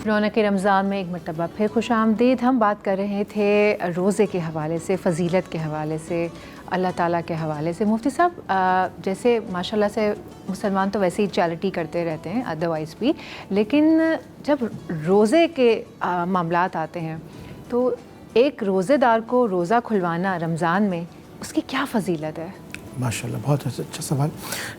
رونق رمضان میں ایک مرتبہ پھر خوش آمدید. ہم بات کر رہے تھے روزے کے حوالے سے، فضیلت کے حوالے سے، اللہ تعالیٰ کے حوالے سے. مفتی صاحب، جیسے ماشاء اللہ سے مسلمان تو ویسے ہی چیریٹی کرتے رہتے ہیں ادروائز بھی، لیکن جب روزے کے معاملات آتے ہیں تو ایک روزے دار کو روزہ کھلوانا رمضان میں، اس کی کیا فضیلت ہے؟ ماشاءاللہ، بہت اچھا سوال.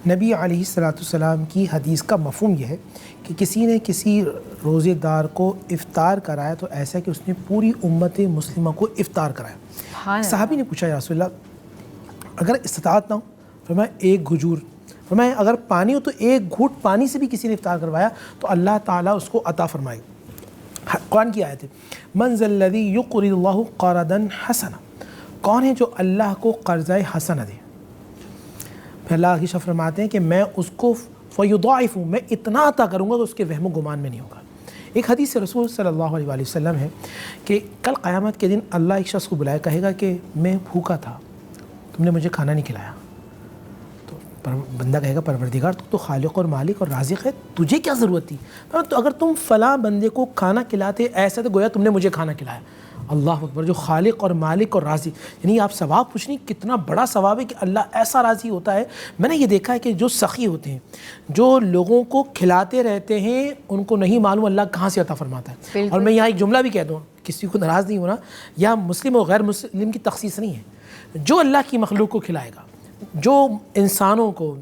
نبی علیہ السلام کی حدیث کا مفہوم یہ ہے کہ کسی نے کسی روزے دار کو افطار کرایا تو ایسا کہ اس نے پوری امت مسلمہ کو افطار کرایا. صحابی نے پوچھا، یا رسول اللہ اگر استطاعت نہ ہو؟ فرمایا ایک کھجور. فرمایا اگر پانی ہو تو ایک گھونٹ پانی سے بھی کسی نے افطار کروایا تو اللہ تعالیٰ اس کو عطا فرمائے. قرآن کی آیت ہے، من ذا الذی یقرض اللہ قرضا حسنا، کون ہے جو اللہ کو قرضہ حسنہ دے؟ پھر اللہ کی شفاعت فرماتے ہیں کہ میں اس کو فیضاعف، میں اتنا عطا کروں گا کہ اس کے وہم و گمان میں نہیں ہوگا. ایک حدیث رسول صلی اللہ علیہ وآلہ وسلم ہے کہ کل قیامت کے دن اللہ ایک شخص کو بلائے، کہے گا کہ میں بھوکا تھا، تم نے مجھے کھانا نہیں کھلایا. تو بندہ کہے گا پروردگار تو خالق اور مالک اور رازق ہے، تجھے کیا ضرورت تھی؟ تو اگر تم فلاں بندے کو کھانا کھلاتے ایسا تو گویا تم نے مجھے کھانا کھلایا. اللہ اکبر، جو خالق اور مالک اور راضی، یعنی آپ ثواب پوچھنی کتنا بڑا ثواب ہے کہ اللہ ایسا راضی ہوتا ہے. میں نے یہ دیکھا ہے کہ جو سخی ہوتے ہیں، جو لوگوں کو کھلاتے رہتے ہیں، ان کو نہیں معلوم اللہ کہاں سے عطا فرماتا ہے. اور میں یہاں ایک جملہ بھی کہہ دوں، کسی کو ناراض نہیں ہونا، یا مسلم و غیر مسلم کی تخصیص نہیں ہے. جو اللہ کی مخلوق کو کھلائے گا، جو انسانوں کو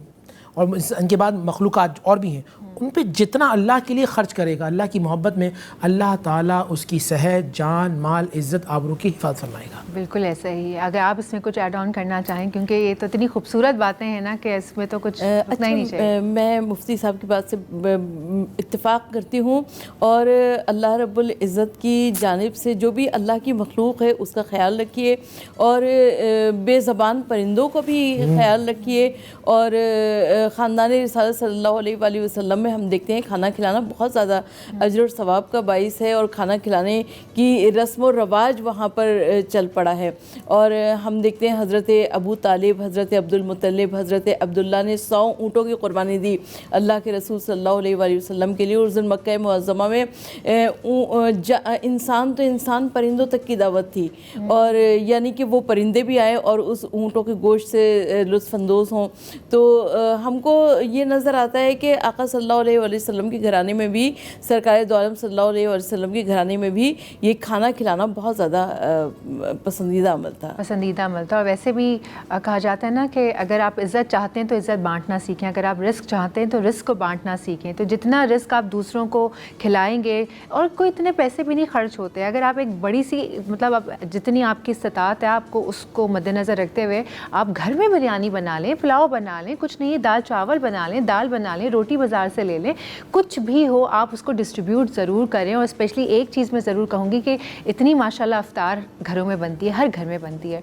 اور ان کے بعد مخلوقات اور بھی ہیں، ان پہ جتنا اللہ کے لیے خرچ کرے گا، اللہ کی محبت میں اللہ تعالیٰ اس کی صحت، جان، مال، عزت، آبرو کی حفاظت فرمائے گا. بالکل ایسا ہی ہے. اگر آپ اس میں کچھ ایڈ آن کرنا چاہیں، کیونکہ یہ تو اتنی خوبصورت باتیں ہیں نا کہ اس میں تو کچھ رکنا ہی نہیں چاہیے. میں مفتی صاحب کی بات سے اتفاق کرتی ہوں، اور اللہ رب العزت کی جانب سے جو بھی اللہ کی مخلوق ہے اس کا خیال رکھیے، اور بے زبان پرندوں کو بھی خیال رکھیے. اور خاندان رسالت صلی اللہ علیہ وآلہ وسلم میں ہم دیکھتے ہیں کھانا کھلانا بہت زیادہ اجر اور ثواب کا باعث ہے، اور کھانا کھلانے کی رسم و رواج وہاں پر چل پڑا ہے. اور ہم دیکھتے ہیں حضرت ابو طالب، حضرت عبد المطلب، حضرت عبداللہ نے 100 اونٹوں کی قربانی دی اللہ کے رسول صلی اللہ علیہ وآلہ وسلم کے لیے. اور مکہ معظمہ میں انسان تو انسان، پرندوں تک کی دعوت تھی، اور یعنی کہ وہ پرندے بھی آئے اور اس اونٹوں کے گوشت سے لطف اندوز ہوں. تو ہم کو یہ نظر آتا ہے کہ آقا صلی اللہ علیہ وآلہ وسلم کے گھرانے میں بھی، سرکار دو عالم صلی اللہ علیہ وآلہ وسلم کے گھرانے میں بھی یہ کھانا کھلانا بہت زیادہ پسندیدہ عمل تھا. اور ویسے بھی کہا جاتا ہے نا کہ اگر آپ عزت چاہتے ہیں تو عزت بانٹنا سیکھیں، اگر آپ رزق چاہتے ہیں تو رزق کو بانٹنا سیکھیں. تو جتنا رزق آپ دوسروں کو کھلائیں گے، اور کوئی اتنے پیسے بھی نہیں خرچ ہوتے، اگر آپ ایک بڑی سی مطلب جتنی آپ کی استطاعت ہے، آپ کو اس کو مد نظر رکھتے ہوئے آپ گھر میں بریانی بنا لیں، پلاؤ بنا لیں، کچھ نہیں دال چاول بنا لیں، دال بنا لیں، روٹی بازار سے لے لیں، کچھ بھی ہو آپ اس کو ڈسٹریبیوٹ ضرور کریں. اور اسپیشلی ایک چیز میں ضرور کہوں گی کہ اتنی ماشاءاللہ افطار گھروں میں بنتی ہے، ہر گھر میں بنتی ہے،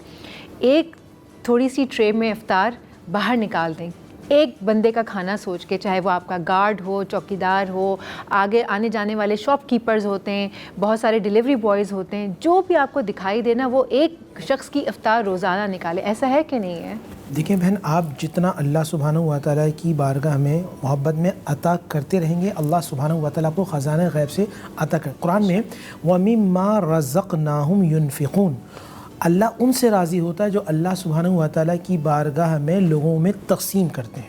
ایک تھوڑی سی ٹرے میں افطار باہر نکال دیں، ایک بندے کا کھانا سوچ کے، چاہے وہ آپ کا گارڈ ہو، چوکیدار ہو، آگے آنے جانے والے شاپ کیپرز ہوتے ہیں، بہت سارے ڈیلیوری بوائز ہوتے ہیں، جو بھی آپ کو دکھائی دینا وہ ایک شخص کی افطار روزانہ نکالے. ایسا ہے کہ نہیں ہے؟ دیکھیں بہن، آپ جتنا اللہ سبحانہ و تعالیٰ کی بارگاہ میں محبت میں عطا کرتے رہیں گے، اللہ سبحانہ و تعالیٰ آپ کو خزانہ غیب سے عطا کر. قرآن میں وَمِمَّا رَزَقْنَاهُمْ يُنْفِقُونَ، اللہ ان سے راضی ہوتا ہے جو اللہ سبحانہ و تعالیٰ کی بارگاہ میں لوگوں میں تقسیم کرتے ہیں.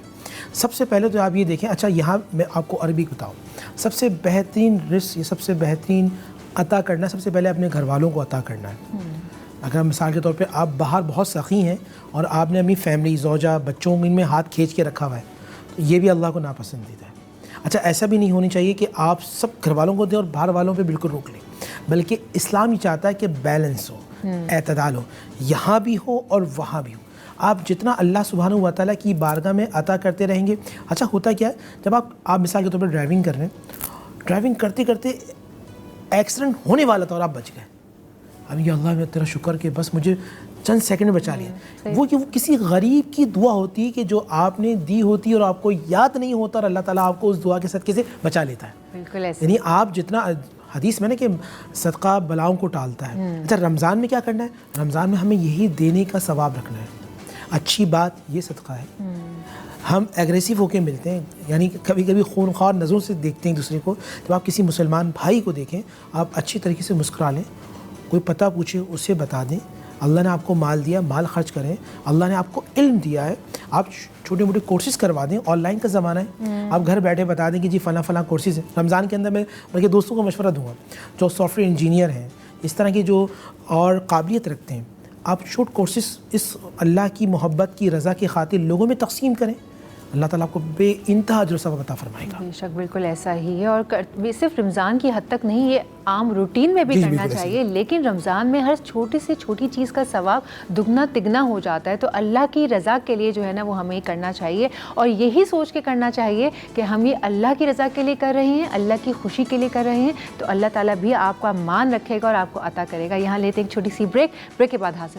سب سے پہلے تو آپ یہ دیکھیں، اچھا یہاں میں آپ کو عربی بتاؤں، سب سے بہترین رزق، یہ سب سے بہترین عطا کرنا سب سے پہلے اپنے گھر والوں کو عطا کرنا ہے. اگر مثال کے طور پہ آپ باہر بہت سخی ہیں اور آپ نے اپنی فیملی، زوجہ، بچوں ان میں ہاتھ کھینچ کے رکھا ہوا ہے، تو یہ بھی اللہ کو ناپسندیدہ ہے. اچھا ایسا بھی نہیں ہونی چاہیے کہ آپ سب گھر والوں کو دیں اور باہر والوں پہ بالکل روک لیں، بلکہ اسلام یہ چاہتا ہے کہ بیلنس ہو، اعتدال ہو، یہاں بھی ہو اور وہاں بھی ہو. آپ جتنا اللہ سبحانہ و تعالیٰ کی بارگاہ میں عطا کرتے رہیں گے. اچھا ہوتا کیا ہے، جب آپ مثال کے طور پر ڈرائیونگ کر رہے ہیں، ڈرائیونگ کرتے کرتے ایکسیڈنٹ ہونے والا تھا اور آپ بچ گئے، اب یہ اللہ میں تیرا شکر کہ بس مجھے چند سیکنڈ میں بچا لیا. وہ کسی غریب کی دعا ہوتی ہے کہ جو آپ نے دی ہوتی ہے اور آپ کو یاد نہیں ہوتا، اور اللہ تعالیٰ آپ کو اس دعا کے صدقے سے بچا لیتا ہے. بالکل ایسے. یعنی آپ جتنا، حدیث میں نے کہ صدقہ بلاؤں کو ٹالتا ہے. اچھا رمضان میں کیا کرنا ہے؟ رمضان میں ہمیں یہی دینے کا ثواب رکھنا ہے. اچھی بات یہ صدقہ ہے. ہم ایگریسو ہو کے ملتے ہیں, یعنی کبھی کبھی خونخوار نظروں سے دیکھتے ہیں دوسرے کو. جب آپ کسی مسلمان بھائی کو دیکھیں, آپ اچھی طریقے سے مسکرا لیں, کوئی پتہ پوچھے اسے بتا دیں. اللہ نے آپ کو مال دیا, مال خرچ کریں. اللہ نے آپ کو علم دیا ہے, آپ چھوٹے موٹے کورسز کروا دیں. آن لائن کا زمانہ ہے, آپ گھر بیٹھے بتا دیں کہ جی فلاں فلاں کورسز ہیں. رمضان کے اندر میں بلکہ دوستوں کو مشورہ دوں گا جو سافٹ ویئر انجینئر ہیں, اس طرح کے جو اور قابلیت رکھتے ہیں, آپ شارٹ کورسز اس اللہ کی محبت کی رضا کی خاطر لوگوں میں تقسیم کریں. اللہ تعالیٰ آپ کو بے انتہا اجر و ثواب عطا فرمائے گا. بے شک بالکل ایسا ہی ہے, اور صرف رمضان کی حد تک نہیں, یہ عام روٹین میں بھی کرنا چاہیے. لیکن رمضان میں ہر چھوٹی سے چھوٹی چیز کا ثواب دگنا تگنا ہو جاتا ہے. تو اللہ کی رضا کے لیے جو ہے نا وہ ہمیں کرنا چاہیے, اور یہی سوچ کے کرنا چاہیے کہ ہم یہ اللہ کی رضا کے لیے کر رہے ہیں, اللہ کی خوشی کے لیے کر رہے ہیں. تو اللہ تعالیٰ بھی آپ کا مان رکھے گا اور آپ کو عطا کرے گا. یہاں لیتے ایک چھوٹی سی بریک کے بعد حاصل